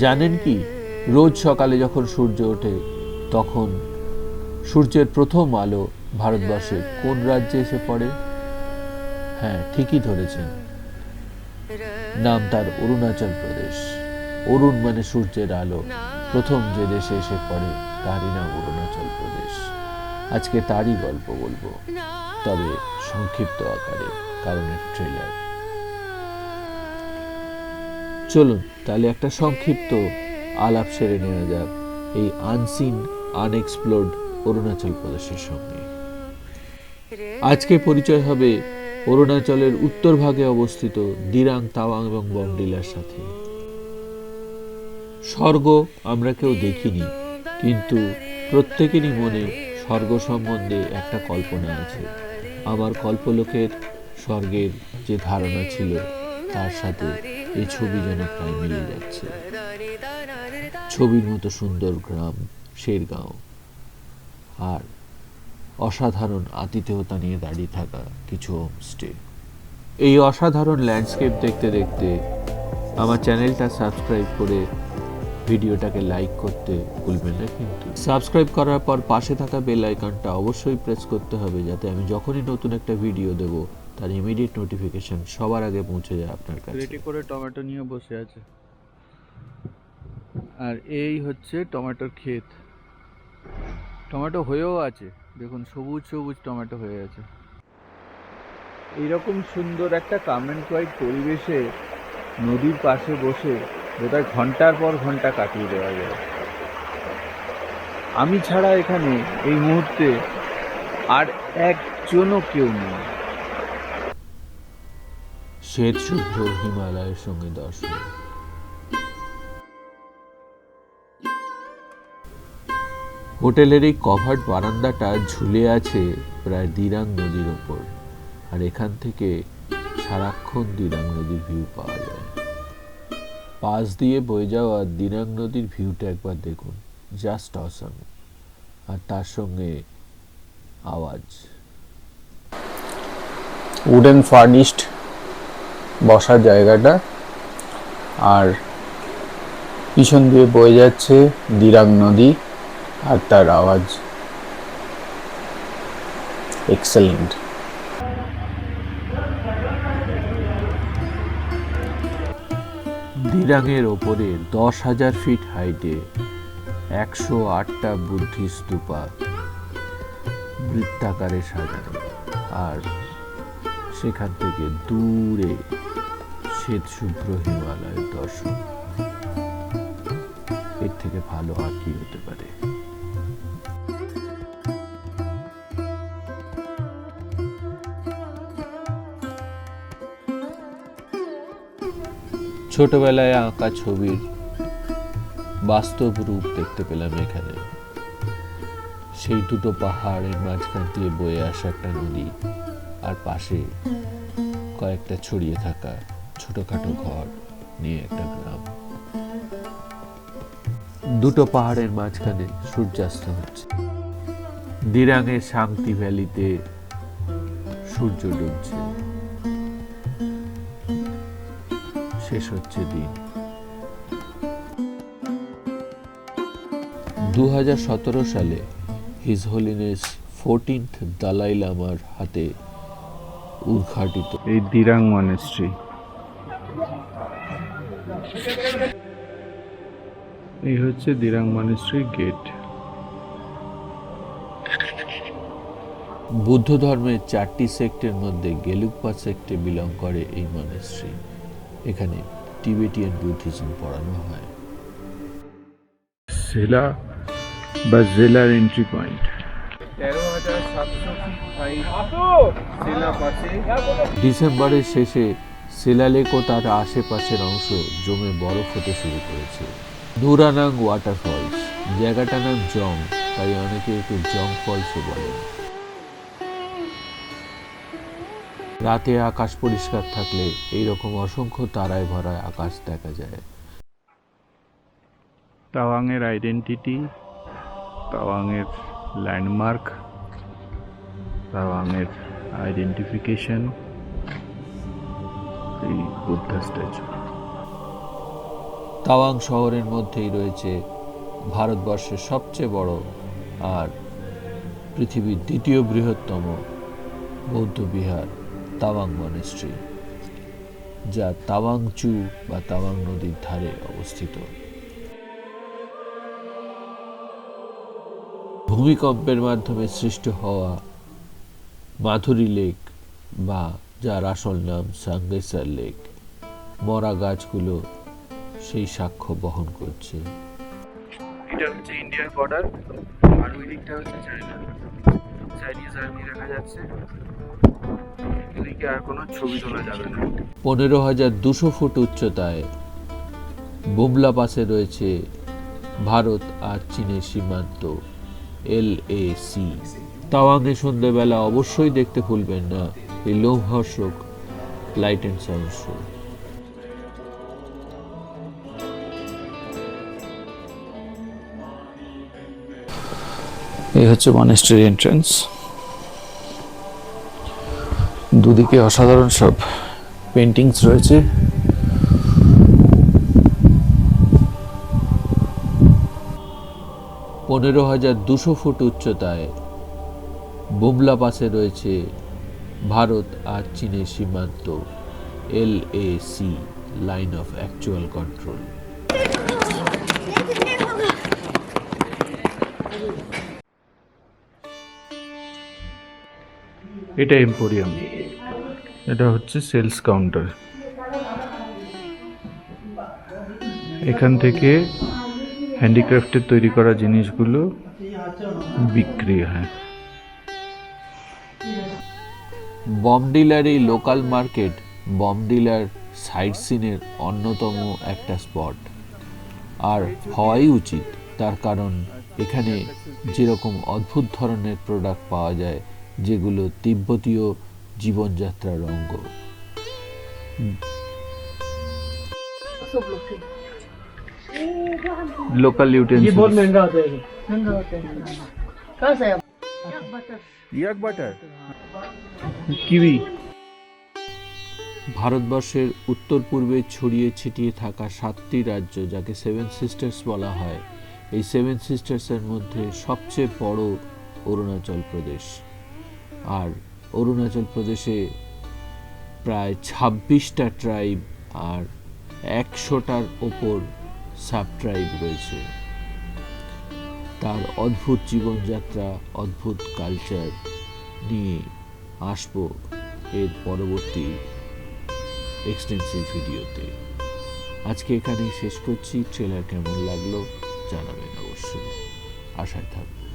জানেন কি, রোজ সকালে যখন সূর্য ওঠে তখন সূর্যের প্রথম আলো ভারতবর্ষের কোন রাজ্যে এসে পড়ে? হ্যাঁ, ঠিকই ধরেছেন, নাম তার অরুণাচল প্রদেশ। অরুণ মানে সূর্যের আলো। প্রথম যে দেশে এসে পড়ে তারই নাম অরুণাচল প্রদেশ। আজকে তারই গল্প বলবো, তবে সংক্ষিপ্ত আকারে, কারণ এর ট্রেলার। চলুন তাহলে একটা সংক্ষিপ্ত আলাপ সেরে নেওয়া যাক এই আনসিন আনএক্সপ্লোরড অরুণাচল প্রদেশের সঙ্গে। আজকে পরিচয় হবে অরুণাচলের উত্তর ভাগে অবস্থিত দিরাং, তাওয়াং এবং বমডিলার সাথে। স্বর্গ আমরা কেউ দেখিনি, কিন্তু প্রত্যেকেরই মনে স্বর্গ সম্বন্ধে একটা কল্পনা আছে। আমার কল্পলোকের স্বর্গের যে ধারণা ছিল তার সাথে এই ছবি যেন প্রায় মিলে যাচ্ছে। ছবির মতো সুন্দর গ্রাম শেরগাঁও, আর অসাধারণ আতিথেয়তা নিয়ে দাঁড়িয়ে থাকা কিছু হোমস্টে। এই অসাধারণ ল্যান্ডস্কেপ দেখতে দেখতে আমার চ্যানেলটা সাবস্ক্রাইব করে ভিডিওটাকে লাইক করতে ভুলবেন না। কিন্তু সাবস্ক্রাইব করার পর পাশে থাকা বেল আইকনটা অবশ্যই প্রেস করতে হবে, যাতে আমি যখনই নতুন একটা ভিডিও দেব তার ইমিডিয়েট নোটিফিকেশন সবার আগে পৌঁছে যায় আপনার কাছে। রেডি করে টমেটো নিয়ে বসে আছে, আর এই হচ্ছে টমেটোর ক্ষেত। টমেটো হয়েও আছে, দেখুন সবুজ সবুজ টমেটো হয়ে আছে। এইরকম সুন্দর একটা কামেন্ট হোয়াইট পরিবেশে নদীর পাশে বসে বোধহয় ঘন্টার পর ঘন্টা কাটিয়ে দেওয়া যায়। আমি ছাড়া এখানে এই মুহূর্তে আর একজনও কেউ নেই। শ্বেত শুভ্র হিমালয়ের সঙ্গে দর্শন। হোটেলের এই কভার্ড বারান্দাটা ঝুলে আছে প্রায় দিরাং নদীর ওপর, আর এখান থেকে সারাক্ষণ দিরাং নদীর ভিউ পাওয়া যায়। পাশ দিয়ে বয়ে যাওয়া দিরাং নদীর ভিউটা একবার দেখুন, জাস্ট অসাম। আর তার সঙ্গে আওয়াজ। উডেন ফার্নিশড বসার জায়গাটা, আর পিছন দিয়ে বয়ে যাচ্ছে দিরাং নদী, আর তার আওয়াজ এক্সেলেন্ট। দিরাংয়ের ওপরে 10,000 ফিট হাইটে 108টা বুদ্ধি স্তূপা বৃত্তাকারে সাজানো, আর সেখান থেকে দূরে শ্বেত শুভ্র হিমালয়ের দর্শন। এর থেকে ভালো আর কি হতে পারে? ছোটবেলায় আঁকা ছবির বাস্তব রূপ দেখতে পেলাম এখানে। সেই দুটো পাহাড়ের মাঝখান দিয়ে বয়ে আসা একটা নদী, আর পাশে কয়েকটা ছড়িয়ে থাকা ছোটখাটো ঘর নিয়ে একটা গ্রাম। দুটো পাহাড়ের মাঝখানে সূর্যাস্ত হচ্ছে। দিরাংয়ের শান্তি ভ্যালিতে সূর্য ডুবছে। শেষ হচ্ছে দিন। 2017 সালে হিজ হোলিনেস 14th দালাই লামার হাতে উদ্ঘাটিত এই দিরাং মনেস্ট্রি। এই হচ্ছে দিরাং মনেস্ট্রি গেট। বুদ্ধ ধর্মের 4টি সেক্টের মধ্যে গেলুকপা সেক্টে বিলং করে এই মনেস্ট্রি। এখানে টিবেটিয়ান বুদ্ধিজম পড়ানো হয়। সেলা বা জেলার এন্ট্রি পয়েন্ট। 13,700 ফিট হাইট সেলা পাশে। ডিসেম্বরের শেষে সেলালেক ও তার আশেপাশের অংশ জমে বরফ হতে শুরু করেছে। নুরানাং ওয়াটারফলস, জায়গাটার নাম জং, তাই অনেকে একে জং ফলসও বলেন। রাতে আকাশ পরিষ্কার থাকলে এইরকম অসংখ্য তারায় ভরা আকাশ দেখা যায়। তাওয়াংয়ের আইডেন্টিটি, তাওয়াংয়ের ল্যান্ডমার্ক, তাওয়াংয়ের আইডেন্টিফিকেশন, এই বুদ্ধা স্ট্যাচু। তাওয়াং শহরের মধ্যেই রয়েছে ভারতবর্ষের সবচেয়ে বড় আর পৃথিবীর দ্বিতীয় বৃহত্তম বৌদ্ধ বিহার তাওয়াং মনেস্ট্রি, যা তাওয়াং চু বা তাওয়াং নদীর ধারে অবস্থিত। ভূমিকম্পের মাধ্যমে সৃষ্টি হওয়া মাধুরী লেক বা যার আসল নাম সাঙ্গেসার লেক, মরা গাছগুলো সেই সাক্ষ্য বহন করছে। এটা হচ্ছে ইন্ডিয়ার বর্ডার, আর ওই দিকটা হচ্ছে চায়না। চাইনিজ আর্মি দেখা যাচ্ছে, এদিকে আর কোনো ছবি তোলা যাবে না। 15,200 ফুট উচ্চতায় বুমলা পাসে রয়েছে ভারত আর চীনের সীমান্ত LAC। তাওয়াংয়ে সন্ধ্যেবেলা অবশ্যই দেখতে ভুলবেন না এই লোমহর্ষক লাইট অ্যান্ড সাউন্ড শো। এই হচ্ছে মনেস্ট্রির এন্ট্রান্স। দুদিকে অসাধারণ সব পেন্টিংস রয়েছে। পনেরো 15,200 ফুট উচ্চতায় বুমলা পাসে রয়েছে ভারত আর চীনের সীমান্ত LAC, line of actual control. এটা এম্পোরিয়াম, এটা হচ্ছে সেলস কাউন্টার। এখান থেকে হ্যান্ডিক্রাফটের তৈরি করা জিনিসগুলো বিক্রি হয়। বমডিলার এই লোকাল মার্কেট বমডিলার সাইট সিনের অন্যতম একটা স্পট, আর হওয়াই উচিত। তার কারণ এখানে যেরকম অদ্ভুত ধরনের প্রোডাক্ট পাওয়া যায় যেগুলো তিব্বতীয় জীবনযাত্রার অঙ্গ। Local utensils. ये बहुत महंगा होता है। महंगा होता है। कहाँ से है आप? ইয়াক বাটার, কিউই। ভারতবর্ষের উত্তর পূর্বে ছড়িয়ে ছিটিয়ে থাকা 7টি রাজ্য, যাকে 7 সিস্টার্স বলা হয়, এই 7 সিস্টার্সের মধ্যে সবচেয়ে বড় অরুণাচল প্রদেশ। আর অরুণাচল প্রদেশে প্রায় 26টা ট্রাইব আর 100টার ওপর সাব ট্রাইব রয়েছে। তার অদ্ভুত জীবনযাত্রা, অদ্ভুত কালচার নিয়ে আসবো এর পরবর্তী এক্সটেন্সিভ ভিডিওতে। আজকে এখানেই শেষ করছি। ট্রেলার কেমন লাগলো জানাবেন অবশ্যই, আশায় থাকবো।